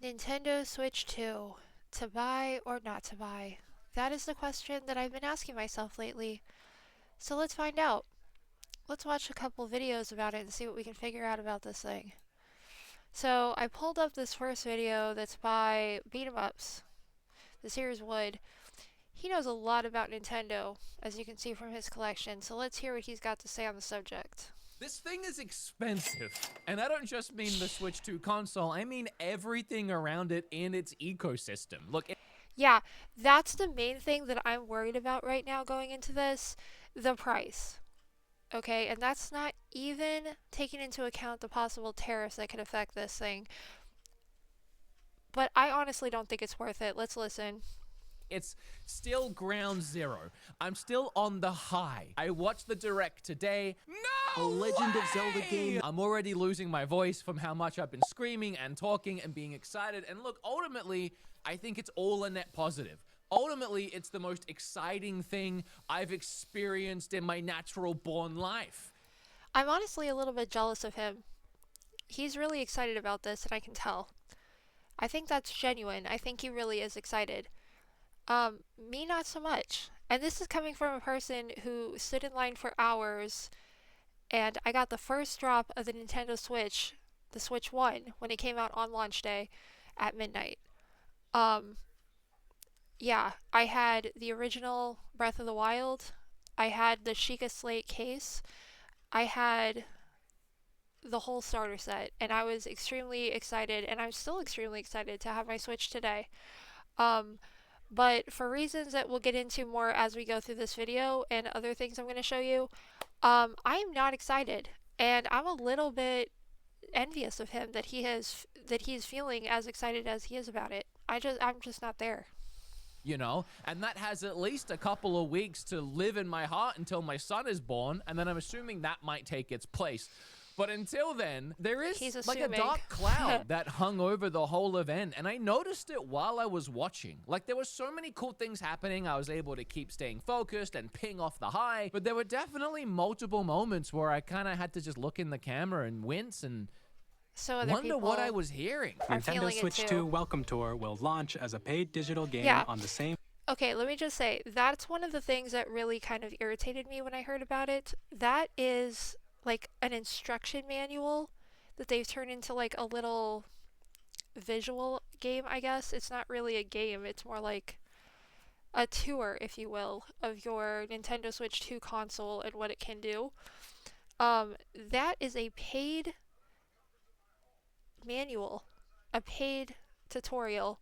Nintendo Switch 2. To buy or not to buy? That is the question that I've been asking myself lately. So let's find out. Let's watch a couple videos about it and see what we can figure out about this thing. So I pulled up this first video that's by Beat 'em Ups, the series Wood. He knows a lot about Nintendo, as you can see from his collection, so let's hear what he's got to say on the subject. This thing is expensive, and I don't just mean the Switch 2 console, I mean everything around it and its ecosystem. Look, Yeah, that's the main thing that I'm worried about right now going into this, the price. Okay, and that's not even taking into account the possible tariffs that could affect this thing. But I honestly don't think it's worth it. Let's listen. it's still ground zero. I'm still on the high. I watched the direct today. No! A Legend of Zelda game. I'm already losing my voice from how much I've been screaming and talking and being excited. And look, ultimately, I think it's all a net positive. Ultimately, it's the most exciting thing I've experienced in my natural born life. I'm honestly a little bit jealous of him. He's really excited about this, and I can tell. I think that's genuine. I think he really is excited. Me not so much. And this is coming from a person who stood in line for hours, and I got the first drop of the Nintendo Switch, the Switch 1, when it came out on launch day at midnight. Um, yeah, I had the original Breath of the Wild. I had the Sheikah Slate case. I had the whole starter set, and I was extremely excited, and I'm still extremely excited to have my Switch today. Um, but for reasons that we'll get into more as we go through this video and other things I'm going to show you, I am not excited, and I'm a little bit envious of him that he's feeling as excited as he is about it. I'm just not there. You know, and that has at least a couple of weeks to live in my heart until my son is born, and then I'm assuming that might take its place. But until then, there is like a dark cloud that hung over the whole event, and I noticed it while I was watching. Like, there were so many cool things happening. I was able to keep staying focused and ping off the high, but there were definitely multiple moments where I kind of had to just look in the camera and wince and wonder what I was hearing. Nintendo Switch 2 Welcome Tour will launch as a paid digital game on the same... Okay, let me just say, that's one of the things that really kind of irritated me when I heard about it. That is like an instruction manual that they've turned into like a little visual game, I guess. It's not really a game, it's more like a tour, if you will, of your Nintendo Switch 2 console and what it can do. That is a paid manual, a paid tutorial.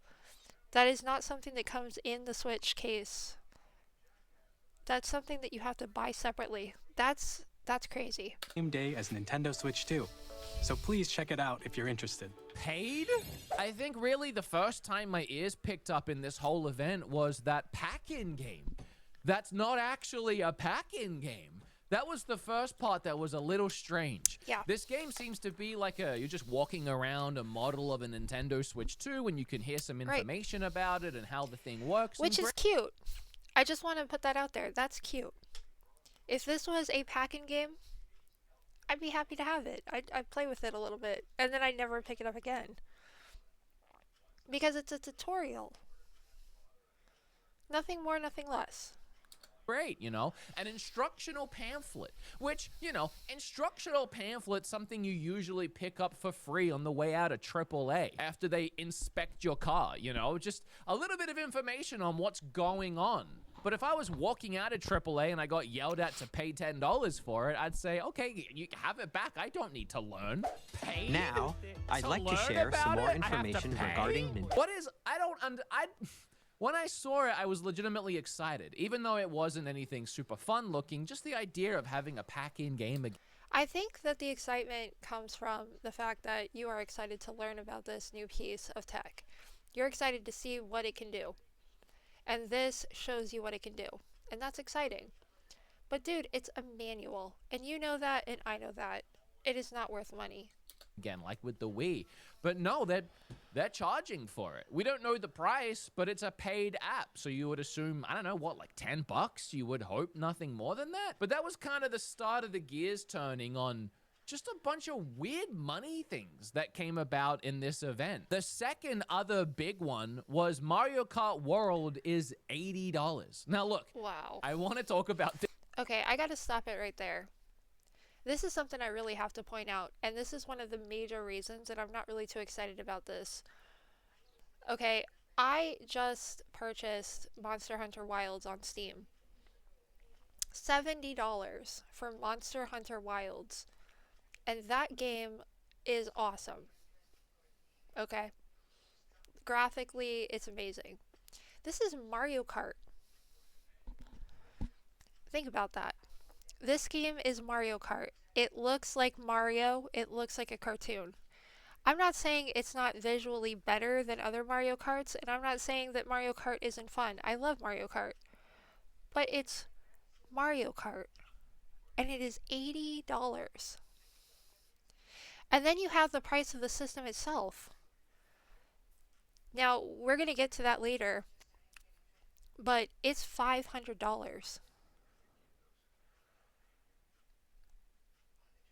That is not something that comes in the Switch case. That's something that you have to buy separately. That's crazy. Same day as Nintendo Switch 2. So please check it out if you're interested. Paid? I think really the first time my ears picked up in this whole event was that pack-in game. That's not actually a pack-in game. That was the first part that was a little strange. Yeah. This game seems to be like you're just walking around a model of a Nintendo Switch 2 and you can hear some information about it and how the thing works. Which is cute. I just want to put that out there. That's cute. If this was a pack-in game, I'd be happy to have it. I'd play with it a little bit, and then I'd never pick it up again. Because it's a tutorial. Nothing more, nothing less. Great, you know, an instructional pamphlet, which, you know, instructional pamphlet, something you usually pick up for free on the way out of AAA after they inspect your car, you know, just a little bit of information on what's going on. But if I was walking out of AAA and I got yelled at to pay $10 for it, I'd say, okay, you have it back. I don't need to learn. Pay? Now, I'd like to share some more information regarding... What is... When I saw it, I was legitimately excited. Even though it wasn't anything super fun looking, just the idea of having a pack-in game again. I think that the excitement comes from the fact that you are excited to learn about this new piece of tech. You're excited to see what it can do. And this shows you what it can do. And that's exciting. But dude, it's a manual. And you know that, and I know that. It is not worth money. Again, like with the Wii. But no, they're charging for it. We don't know the price, but it's a paid app. So you would assume, I don't know, what, like $10? You would hope nothing more than that. But that was kind of the start of the gears turning on just a bunch of weird money things that came about in this event. The second other big one was Mario Kart World is $80. Now look, wow. I want to talk about this. Okay, I gotta stop it right there. This is something I really have to point out, and this is one of the major reasons that I'm not really too excited about this. Okay, I just purchased Monster Hunter Wilds on Steam. $70 for Monster Hunter Wilds. And that game is awesome. Okay? Graphically, it's amazing. This is Mario Kart. Think about that. This game is Mario Kart. It looks like Mario. It looks like a cartoon. I'm not saying it's not visually better than other Mario Karts, and I'm not saying that Mario Kart isn't fun. I love Mario Kart. But it's Mario Kart. And it is $80. And then you have the price of the system itself. Now, we're going to get to that later, but it's $500.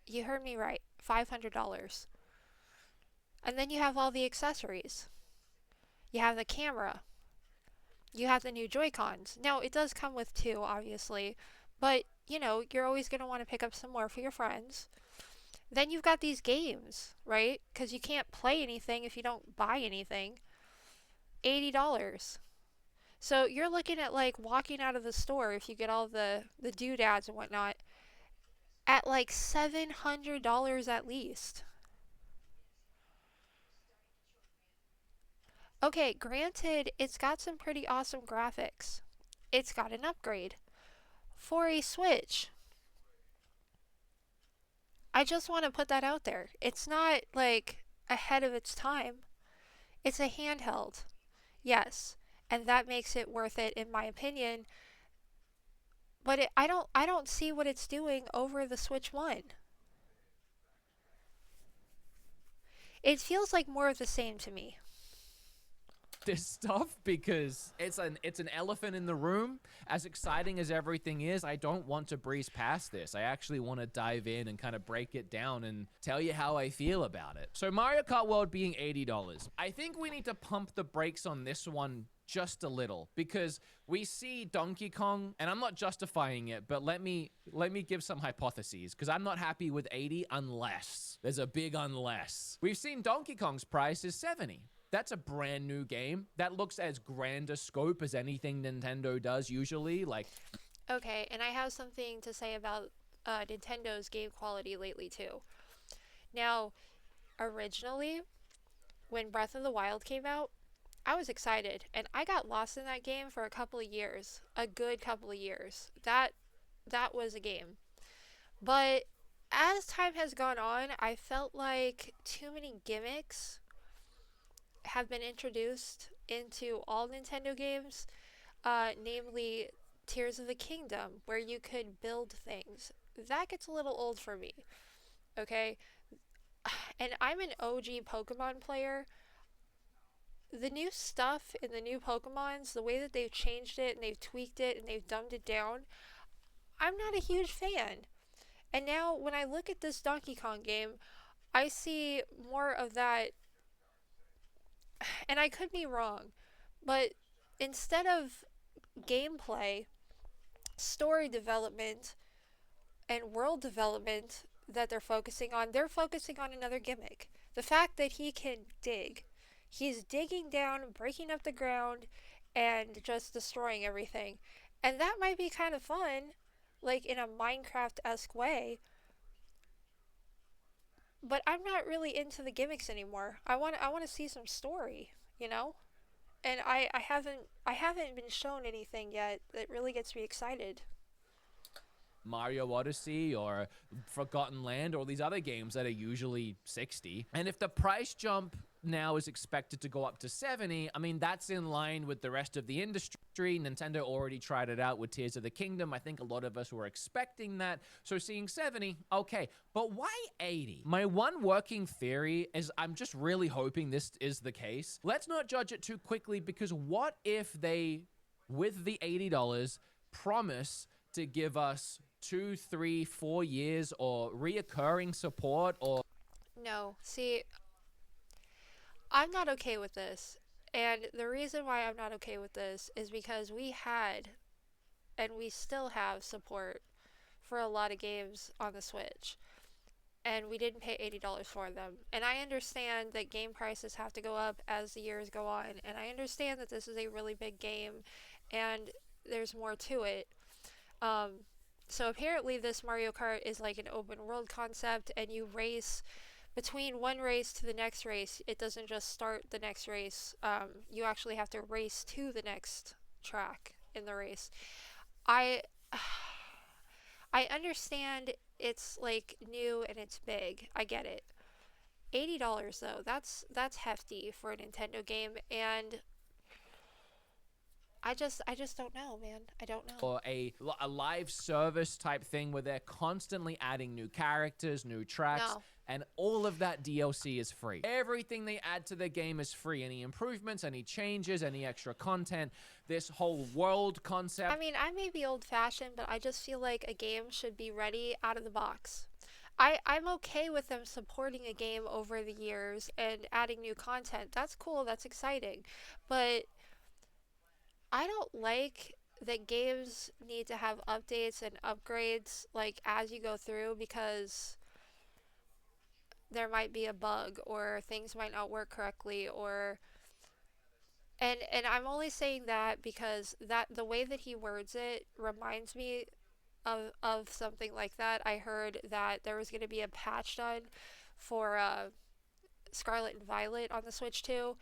You heard me right, $500. And then you have all the accessories. You have the camera. You have the new Joy-Cons. Now, it does come with two, obviously, but, you know, you're always going to want to pick up some more for your friends. Then you've got these games, right? Because you can't play anything if you don't buy anything. $80. So you're looking at like walking out of the store, if you get all the doodads and whatnot, at like $700 at least. Okay, granted, it's got some pretty awesome graphics. It's got an upgrade for a Switch. I just want to put that out there. It's not like ahead of its time. It's a handheld. Yes, and that makes it worth it in my opinion. But I don't see what it's doing over the Switch 1. It feels like more of the same to me. This stuff because it's an elephant in the room. As exciting as everything is, I don't want to breeze past this. I actually want to dive in and kind of break it down and tell you how I feel about it. So Mario Kart World being $80. I think we need to pump the brakes on this one just a little because we see Donkey Kong, and I'm not justifying it, but let me give some hypotheses because I'm not happy with 80 unless there's a big unless. We've seen Donkey Kong's price is 70. That's a brand new game. That looks as grand a scope as anything Nintendo does usually. Like, okay, and I have something to say about Nintendo's game quality lately too. Now, originally, when Breath of the Wild came out, I was excited, and I got lost in that game for a couple of years, a good couple of years. That was a game. But as time has gone on, I felt like too many gimmicks have been introduced into all Nintendo games, namely Tears of the Kingdom, where you could build things. That gets a little old for me, okay? And I'm an OG Pokemon player. The new stuff in the new Pokemons, the way that they've changed it and they've tweaked it and they've dumbed it down, I'm not a huge fan. And now when I look at this Donkey Kong game, I see more of that. And I could be wrong, but instead of gameplay, story development, and world development that they're focusing on another gimmick. The fact that he can dig. He's digging down, breaking up the ground, and just destroying everything. And that might be kind of fun, like in a Minecraft-esque way. But I'm not really into the gimmicks anymore. I want to see some story, you know? And I haven't been shown anything yet that really gets me excited. Mario Odyssey or Forgotten Land or these other games that are usually 60. And if the price jump now is expected to go up to 70, I mean, that's in line with the rest of the industry. Nintendo already tried it out with Tears of the Kingdom. I think a lot of us were expecting that. So seeing 70, okay. But why 80? My one working theory is I'm just really hoping this is the case. Let's not judge it too quickly because what if they, with the $80, promise to give us 2, 3, 4 years or reoccurring support or... No. See, I'm not okay with this. And the reason why I'm not okay with this is because we had, and we still have, support for a lot of games on the Switch. And we didn't pay $80 for them. And I understand that game prices have to go up as the years go on. And I understand that this is a really big game and there's more to it. So apparently this Mario Kart is like an open world concept, and you race between one race to the next race. It doesn't just start the next race. You actually have to race to the next track in the race. I I understand it's like new and it's big. I get it. $80 though. That's hefty for a Nintendo game, and I just don't know, man. I don't know. Or a live service type thing where they're constantly adding new characters, new tracks, No. and all of that DLC is free. Everything they add to the game is free. Any improvements, any changes, any extra content, this whole world concept. I mean, I may be old-fashioned, but I just feel like a game should be ready out of the box. I'm okay with them supporting a game over the years and adding new content. That's cool, that's exciting. But I don't like that games need to have updates and upgrades like as you go through, because there might be a bug or things might not work correctly, or and I'm only saying that because that the way that he words it reminds me of something like that. I heard that there was going to be a patch done for Scarlet and Violet on the Switch 2,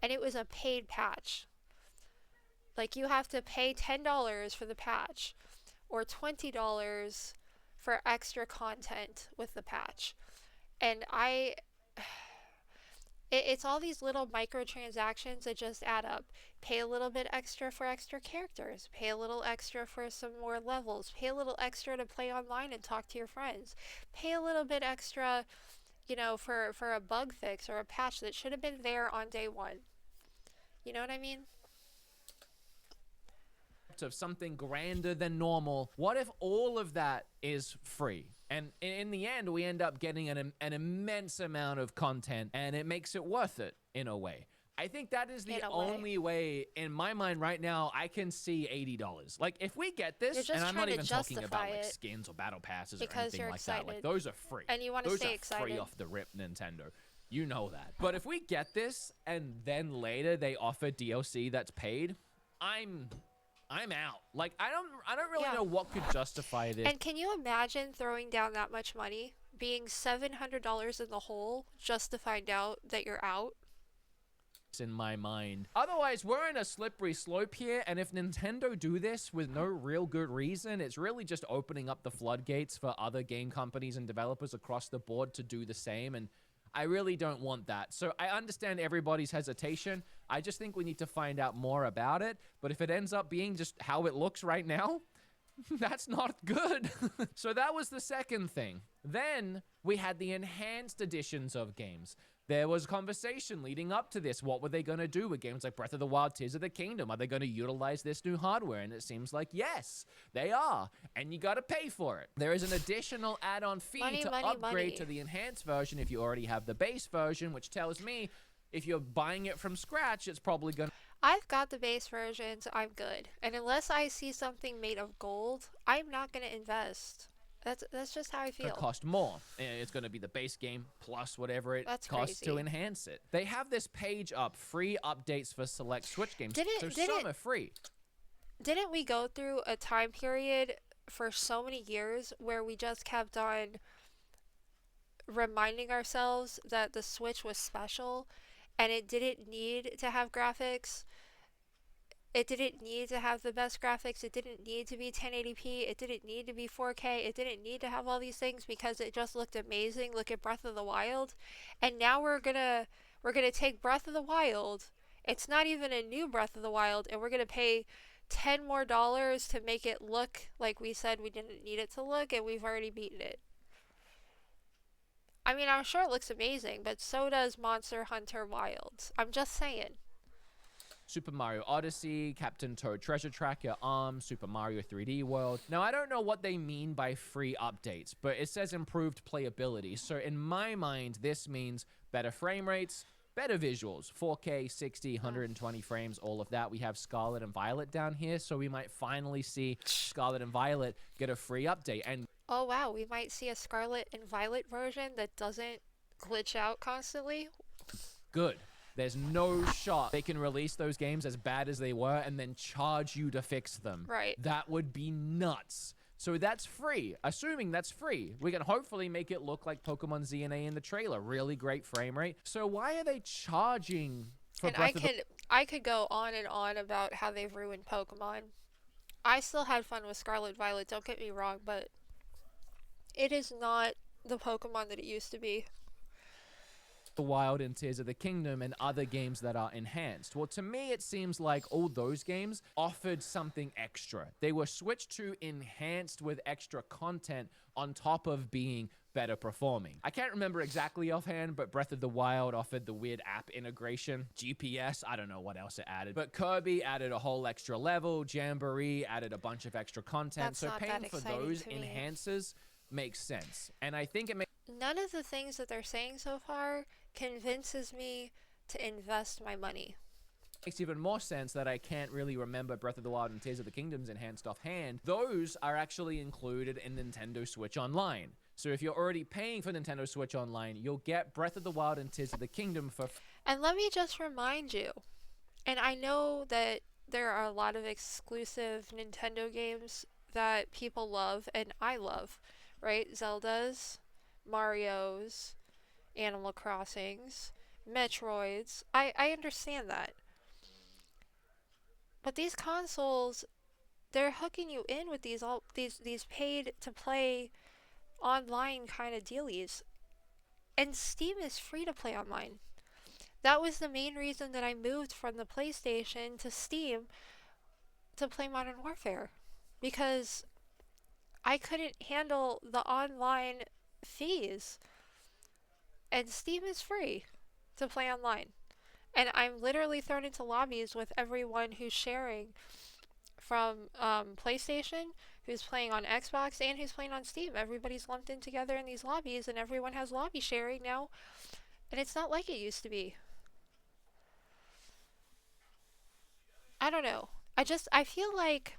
and it was a paid patch. Like, you have to pay $10 for the patch or $20 for extra content with the patch. And it's all these little microtransactions that just add up. Pay a little bit extra for extra characters. Pay a little extra for some more levels. Pay a little extra to play online and talk to your friends. Pay a little bit extra, for a bug fix or a patch that should have been there on day one. You know what I mean? Of something grander than normal. What if all of that is free? And in the end, we end up getting an immense amount of content, and it makes it worth it in a way. I think that is the only way, in my mind right now, I can see $80. Like, if we get this, and I'm not even talking about like skins or battle passes or anything like that. Like, those are free. And you want to stay excited. Those are free off the rip, Nintendo. You know that. But if we get this, and then later they offer DLC that's paid, I'm out. Like, I don't really know what could justify this. And can you imagine throwing down that much money, being $700 in the hole just to find out that you're out? In my mind. Otherwise, we're in a slippery slope here, and if Nintendo do this with no real good reason, it's really just opening up the floodgates for other game companies and developers across the board to do the same, and I really don't want that. So I understand everybody's hesitation. I just think we need to find out more about it. But if it ends up being just how it looks right now, that's not good. So that was the second thing. Then we had the enhanced editions of games. There was conversation leading up to this. What were they going to do with games like Breath of the Wild, Tears of the Kingdom? Are they going to utilize this new hardware? And it seems like, yes, they are. And you got to pay for it. There is an additional add-on fee to upgrade to the enhanced version if you already have the base version, which tells me if you're buying it from scratch, it's probably going to... I've got the base version, so I'm good. And unless I see something made of gold, I'm not going to invest. That's just how I feel. It cost more. It's going to be the base game plus whatever it costs to enhance it. They have this page up, free updates for select Switch games. Some are free. Didn't we go through a time period for so many years where we just kept on reminding ourselves that the Switch was special and it didn't need to have graphics? It didn't need to have the best graphics. It didn't need to be 1080p. It didn't need to be 4K. It didn't need to have all these things because it just looked amazing. Look at Breath of the Wild. And now we're gonna take Breath of the Wild. It's not even a new Breath of the Wild, and we're gonna pay $10 more to make it look like we said we didn't need it to look, and we've already beaten it. I mean, I'm sure it looks amazing, but so does Monster Hunter Wilds. I'm just saying. Super Mario Odyssey, Captain Toad Treasure Tracker, ARMS, Super Mario 3D World. Now, I don't know what they mean by free updates, but it says improved playability. So in my mind, this means better frame rates, better visuals, 4K, 60, 120 frames, all of that. We have Scarlet and Violet down here, so we might finally see Scarlet and Violet get a free update. And oh wow, we might see a Scarlet and Violet version that doesn't glitch out constantly. Good. There's no shot they can release those games as bad as they were and then charge you to fix them. Right. That would be nuts. So that's free. Assuming that's free, we can hopefully make it look like Pokemon ZNA in the trailer. Really great frame rate. So why are they charging for and Breath of the... I could go on and on about how they've ruined Pokemon. I still had fun with Scarlet Violet, don't get me wrong, but it is not the Pokemon that it used to be. The Wild and Tears of the Kingdom and other games that are enhanced. Well, to me, it seems like all those games offered something extra. They were switched to enhanced with extra content on top of being better performing. I can't remember exactly offhand, but Breath of the Wild offered the weird app integration, GPS, I don't know what else it added, but Kirby added a whole extra level, Jamboree added a bunch of extra content. That's so not paying that for exciting those to me. enhancers makes sense. And I think it makes none of the things that they're saying so far convinces me to invest my money. Makes even more sense that I can't really remember Breath of the Wild and Tears of the Kingdom's enhanced offhand. Those are actually included in Nintendo Switch Online. So if you're already paying for Nintendo Switch Online, you'll get Breath of the Wild and Tears of the Kingdom for... And let me just remind you, and I know that there are a lot of exclusive Nintendo games that people love and I love, right? Zeldas, Marios, Animal Crossings, Metroids. I understand that. But these consoles, they're hooking you in with these paid to play online kind of dealies. And Steam is free to play online. That was the main reason that I moved from the PlayStation to Steam to play Modern Warfare. Because I couldn't handle the online fees. And Steam is free to play online. And I'm literally thrown into lobbies with everyone who's sharing from PlayStation, who's playing on Xbox, and who's playing on Steam. Everybody's lumped in together in these lobbies, and everyone has lobby sharing now. And it's not like it used to be. I don't know. I feel like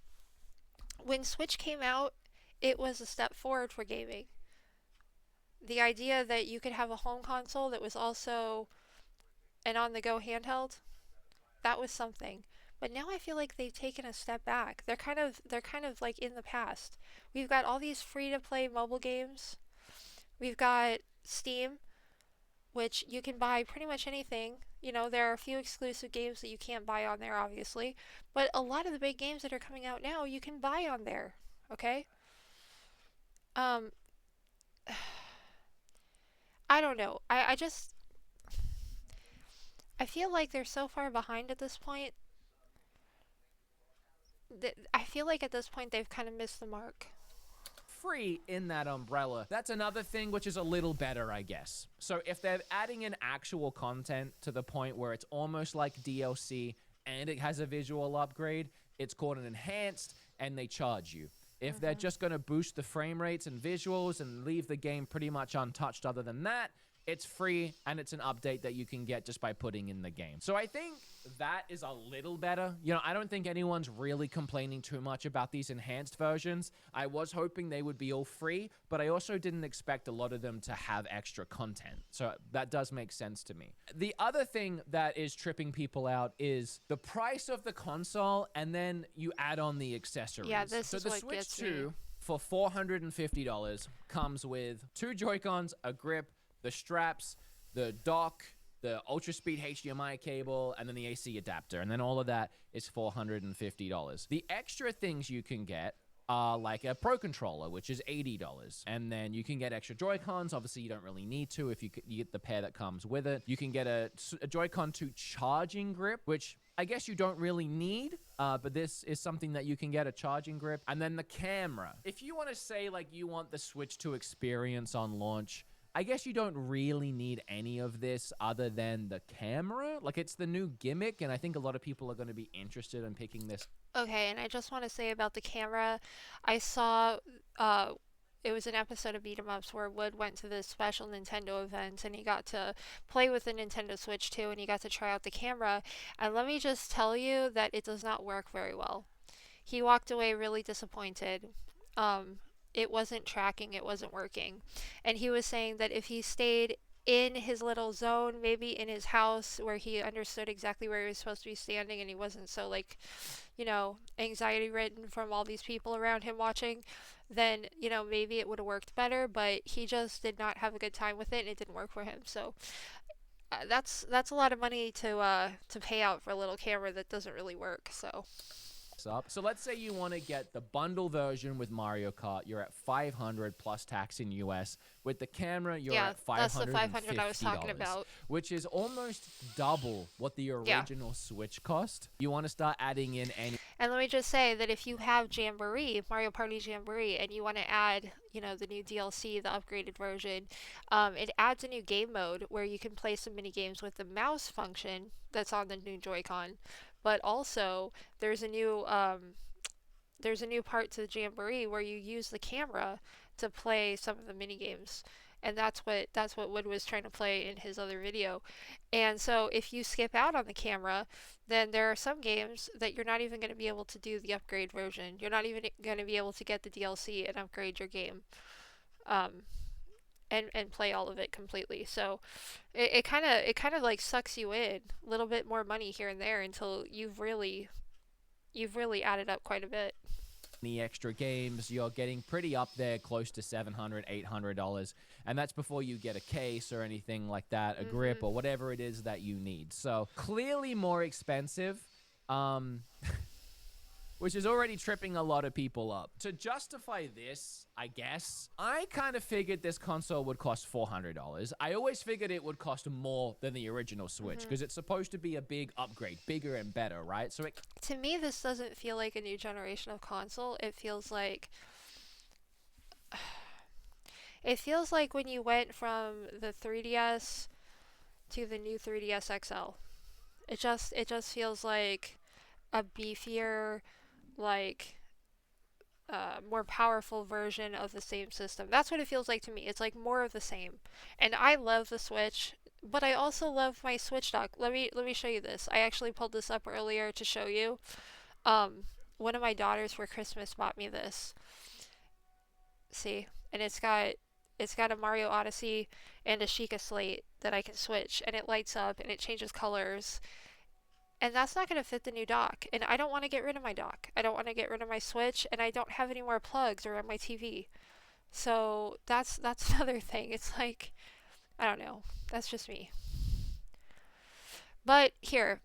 when Switch came out, it was a step forward for gaming. The idea that you could have a home console that was also an on-the-go handheld, that was something. But now I feel like they've taken a step back. They're kind of like in the past. We've got all these free-to-play mobile games. We've got Steam, which you can buy pretty much anything. You know, there are a few exclusive games that you can't buy on there, obviously. But a lot of the big games that are coming out now, you can buy on there. Okay? I don't know. I feel like they're so far behind at this point. I feel like at this point they've kind of missed the mark. Free in that umbrella. That's another thing which is a little better, I guess. So if they're adding in actual content to the point where it's almost like DLC and it has a visual upgrade, it's called an enhanced and they charge you. If they're just going to boost the frame rates and visuals and leave the game pretty much untouched other than that, it's free and it's an update that you can get just by putting in the game. So I think that is a little better. You know, I don't think anyone's really complaining too much about these enhanced versions. I was hoping they would be all free, but I also didn't expect a lot of them to have extra content. So that does make sense to me. The other thing that is tripping people out is the price of the console and then you add on the accessories. Yeah, this is the what Switch gets 2 me. for $450 comes with 2 Joy-Cons, a grip, the straps, the dock, the ultra speed HDMI cable, and then the AC adapter. And then all of that is $450. The extra things you can get are like a Pro Controller, which is $80. And then you can get extra Joy-Cons. Obviously, you don't really need to if you get the pair that comes with it. You can get a Joy-Con 2 charging grip, which I guess you don't really need, but this is something that you can get, a charging grip. And then the camera. If you want to say like you want the Switch 2 experience on launch, I guess you don't really need any of this other than the camera. Like, it's the new gimmick, and I think a lot of people are going to be interested in picking this. Okay, and I just want to say about the camera, I saw it was an episode of Beat 'em Ups where Wood went to this special Nintendo event and he got to play with the Nintendo Switch 2 and he got to try out the camera. And let me just tell you that it does not work very well. He walked away really disappointed. Um, it wasn't tracking, it wasn't working. And he was saying that if he stayed in his little zone, maybe in his house where he understood exactly where he was supposed to be standing and he wasn't so, like, you know, anxiety ridden from all these people around him watching, then, you know, maybe it would have worked better, but he just did not have a good time with it and it didn't work for him. So that's a lot of money to pay out for a little camera that doesn't really work. Up. So let's say you want to get the bundle version with Mario Kart. You're at $500 plus tax in US. With the camera, you're at $550. That's the 500 I was talking about. Which is almost double what the original Switch cost. You want to start adding in any... And let me just say that if you have Jamboree, Mario Party Jamboree, and you want to add, you know, the new DLC, the upgraded version, it adds a new game mode where you can play some mini games with the mouse function that's on the new Joy-Con. But also, there's a new part to the Jamboree where you use the camera to play some of the mini games, and that's what Wood was trying to play in his other video. And so, if you skip out on the camera, then there are some games that you're not even going to be able to do the upgrade version. You're not even going to be able to get the DLC and upgrade your game. And play all of it completely. So it kind of like sucks you in a little bit more money here and there until you've really added up quite a bit. The extra games, you're getting pretty up there, close to $700, $800, and that's before you get a case or anything like that, a grip or whatever it is that you need. So clearly more expensive. Which is already tripping a lot of people up. To justify this, I guess, I kind of figured this console would cost $400. I always figured it would cost more than the original Switch, because it's supposed to be a big upgrade, bigger and better, right? So to me, this doesn't feel like a new generation of console. It feels like when you went from the 3DS to the new 3DS XL. It just feels like a beefier, like more powerful version of the same system. That's what it feels like to me. It's like more of the same. And I love the Switch, but I also love my Switch dock. Let me show you this. I actually pulled this up earlier to show you. One of my daughters for Christmas bought me this. See? And it's got a Mario Odyssey and a Sheikah Slate that I can switch, and it lights up and it changes colors. And that's not going to fit the new dock. And I don't want to get rid of my dock. I don't want to get rid of my Switch, and I don't have any more plugs around my TV. So that's another thing. It's like, I don't know. That's just me. But here,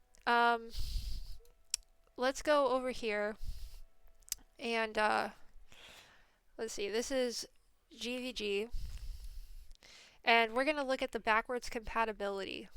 let's go over here. And let's see. This is GVG. And we're going to look at the backwards compatibility.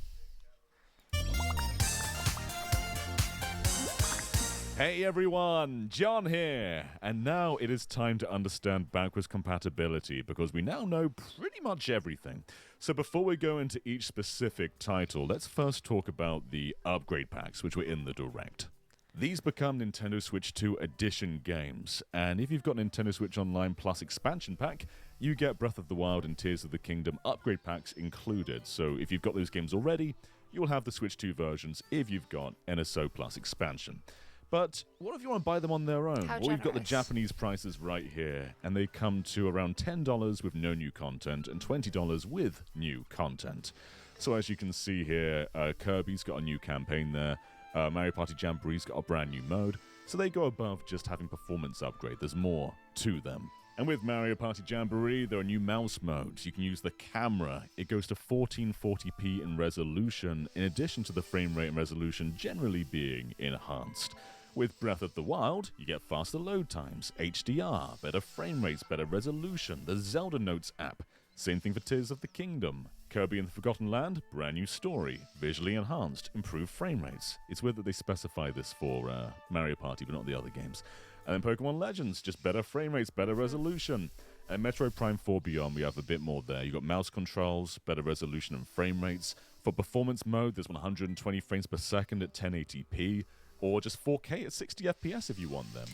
Hey everyone, John here, and now it is time to understand backwards compatibility because we now know pretty much everything. So before we go into each specific title, let's first talk about the upgrade packs which were in the Direct. These become Nintendo Switch 2 Edition games, and if you've got Nintendo Switch Online Plus Expansion Pack, you get Breath of the Wild and Tears of the Kingdom upgrade packs included. So if you've got those games already, you'll have the Switch 2 versions if you've got NSO Plus Expansion. But what if you want to buy them on their own? Well, we've got the Japanese prices right here, and they come to around $10 with no new content and $20 with new content. So as you can see here, Kirby's got a new campaign there, Mario Party Jamboree's got a brand new mode, so they go above just having performance upgrade. There's more to them. And with Mario Party Jamboree, there are new mouse modes. You can use the camera. It goes to 1440p in resolution, in addition to the frame rate and resolution generally being enhanced. With Breath of the Wild, you get faster load times, HDR, better frame rates, better resolution, the Zelda Notes app. Same thing for Tears of the Kingdom. Kirby and the Forgotten Land, brand new story, visually enhanced, improved frame rates. It's weird that they specify this for Mario Party, but not the other games. And then Pokemon Legends, just better frame rates, better resolution. And Metroid Prime 4 Beyond, we have a bit more there. You got mouse controls, better resolution and frame rates. For performance mode, there's 120 frames per second at 1080p, or just 4K at 60 FPS if you want them.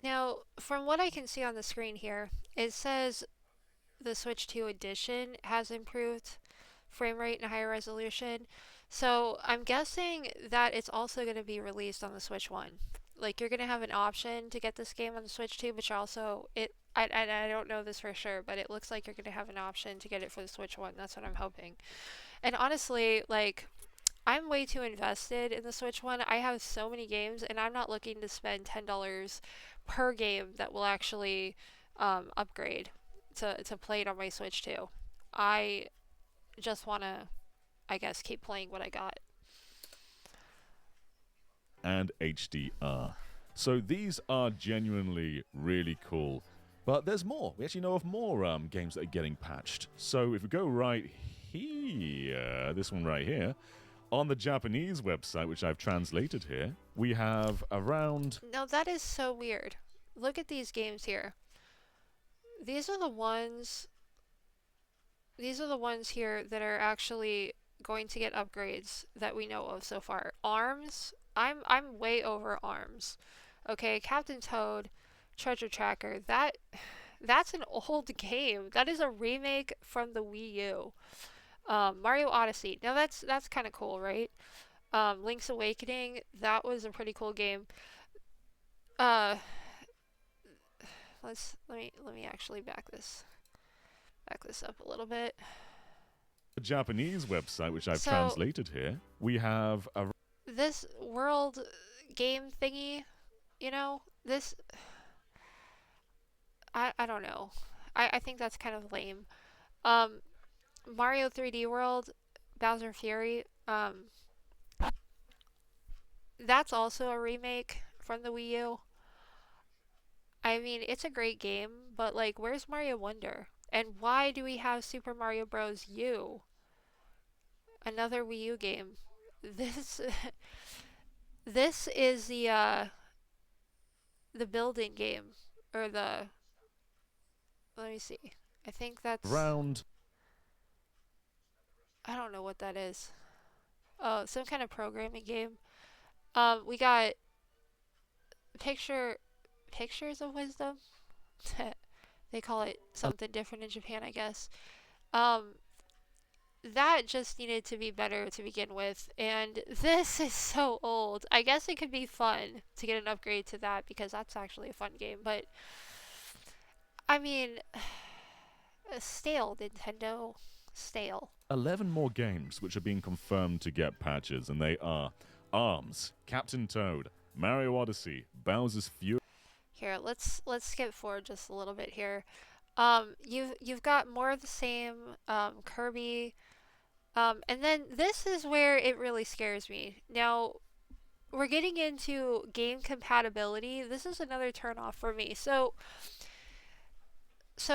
Now, from what I can see on the screen here, it says the Switch 2 edition has improved frame rate and higher resolution. So I'm guessing that it's also going to be released on the Switch 1. Like, you're going to have an option to get this game on the Switch 2, but you're also, I don't know this for sure, but it looks like you're going to have an option to get it for the Switch 1. That's what I'm hoping. And honestly, like, I'm way too invested in the Switch 1. I have so many games, and I'm not looking to spend $10 per game that will actually upgrade to play it on my Switch 2. I just want to, I guess, keep playing what I got. And HDR. So these are genuinely really cool. But there's more. We actually know of more games that are getting patched. So if we go right here, this one right here, on the Japanese website, which I've translated here, we have around... Now that is so weird. Look at these games here. These are the ones here that are actually going to get upgrades that we know of so far. ARMS, I'm way over ARMS. Okay, Captain Toad, Treasure Tracker, that's an old game. That is a remake from the Wii U. Mario Odyssey. Now that's kind of cool, right? Link's Awakening, that was a pretty cool game. Let me actually back this up a little bit. The Japanese website, which I've translated here, we have this world game thingy, you know, this, I don't know. I think that's kind of lame. Mario 3D World, Bowser Fury, that's also a remake from the Wii U. I mean, it's a great game, but like, where's Mario Wonder? And why do we have Super Mario Bros. U? Another Wii U game. This this is the building game, or the, let me see. I think that's round. I don't know what that is. Oh, some kind of programming game. We got Pictures of Wisdom. They call it something different in Japan, I guess. That just needed to be better to begin with, and this is so old. I guess it could be fun to get an upgrade to that, because that's actually a fun game, but I mean, stale, Nintendo. Stale. 11 more games which are being confirmed to get patches, and they are ARMS, Captain Toad, Mario Odyssey, Bowser's Fury. Here, let's skip forward just a little bit here. You've got more of the same, Kirby, and then this is where it really scares me. Now, we're getting into game compatibility. This is another turnoff for me. So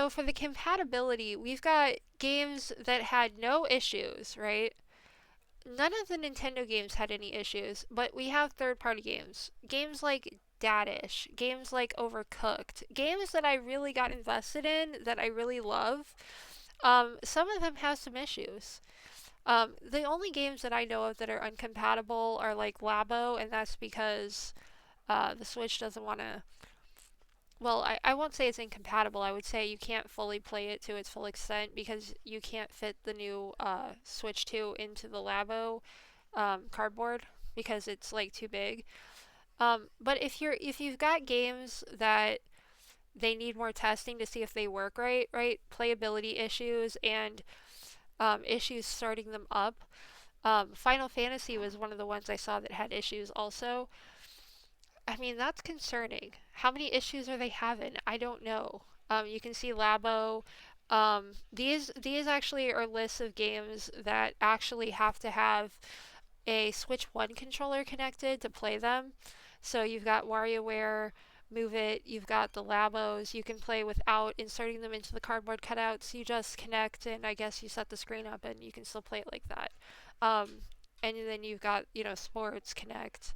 for the compatibility, we've got games that had no issues, right? None of the Nintendo games had any issues, but we have third-party games. Games like Dadish, games like Overcooked, games that I really got invested in, that I really love. Some of them have some issues. The only games that I know of that are uncompatible are like Labo, and that's because the Switch doesn't want to... Well, I won't say it's incompatible. I would say you can't fully play it to its full extent because you can't fit the new Switch 2 into the Labo cardboard because it's like too big. But if you've got games that they need more testing to see if they work right, playability issues and issues starting them up. Final Fantasy was one of the ones I saw that had issues also. I mean, that's concerning. How many issues are they having? I don't know. You can see Labo. These actually are lists of games that actually have to have a Switch 1 controller connected to play them. So you've got WarioWare, Move It, you've got the Labos. You can play without inserting them into the cardboard cutouts. You just connect, and I guess you set the screen up, and you can still play it like that. And then you've got, Sports Connect.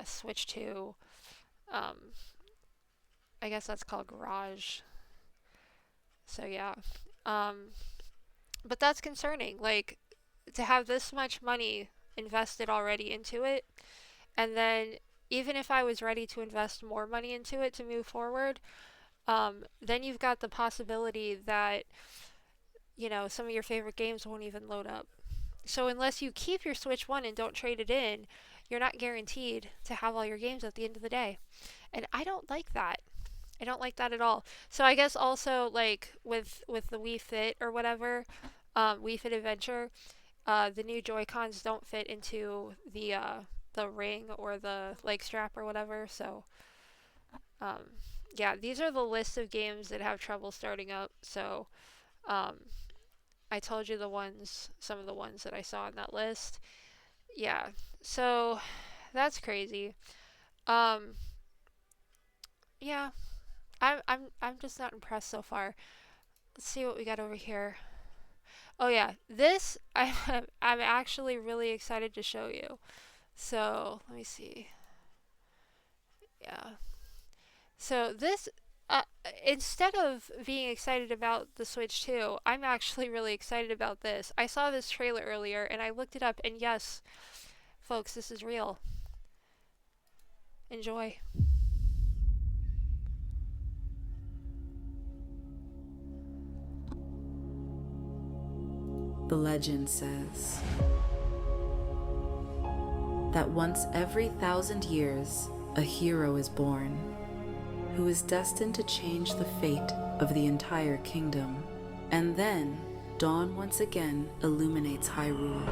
Switch 2, I guess that's called Garage. So yeah. But that's concerning. Like, to have this much money invested already into it, and then even if I was ready to invest more money into it to move forward, then you've got the possibility that, some of your favorite games won't even load up. So unless you keep your Switch 1 and don't trade it in, you're not guaranteed to have all your games at the end of the day. And I don't like that. I don't like that at all. So I guess also, like, with the Wii Fit or whatever, Wii Fit Adventure, the new Joy Cons don't fit into the ring or the leg strap or whatever. So yeah, these are the list of games that have trouble starting up. So I told you some of the ones that I saw on that list. Yeah, so that's crazy. Um, yeah, I'm just not impressed so far. Let's see what we got over here. Oh yeah, this I'm actually really excited to show you. So let me see. Yeah. So this, instead of being excited about the Switch 2, I'm actually really excited about this. I saw this trailer earlier and I looked it up, and yes, folks, this is real. Enjoy. The legend says that once every 1,000 years, a hero is born who is destined to change the fate of the entire kingdom. And then, dawn once again illuminates Hyrule.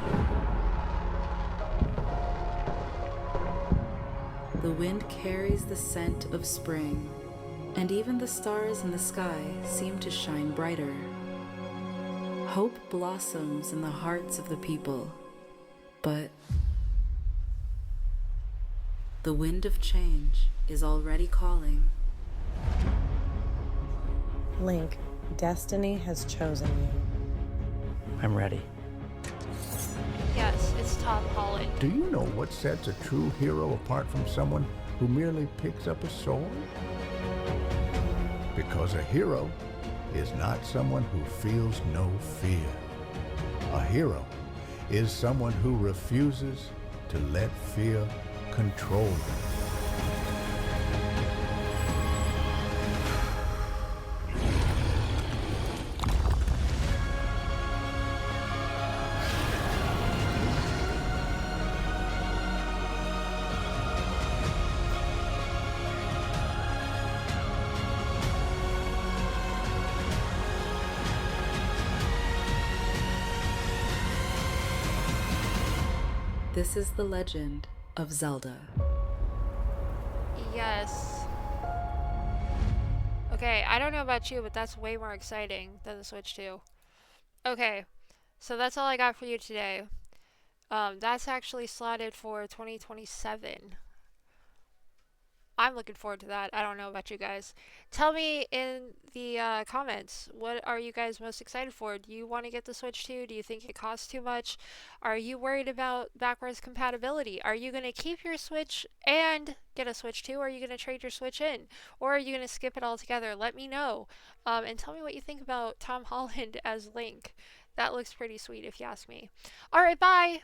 The wind carries the scent of spring, and even the stars in the sky seem to shine brighter. Hope blossoms in the hearts of the people, but the wind of change is already calling. Link, destiny has chosen you. I'm ready. Yes, it's Tom Holland. Do you know what sets a true hero apart from someone who merely picks up a sword? Because a hero is not someone who feels no fear. A hero is someone who refuses to let fear control them. This is the legend of Zelda. Yes. Okay, I don't know about you, but that's way more exciting than the Switch 2. Okay, so that's all I got for you today. That's actually slotted for 2027. I'm looking forward to that. I don't know about you guys. Tell me in the comments, what are you guys most excited for? Do you want to get the Switch 2? Do you think it costs too much? Are you worried about backwards compatibility? Are you going to keep your Switch and get a Switch 2? Or are you going to trade your Switch in? Or are you going to skip it altogether? Let me know. And tell me what you think about Tom Holland as Link. That looks pretty sweet if you ask me. Alright, bye!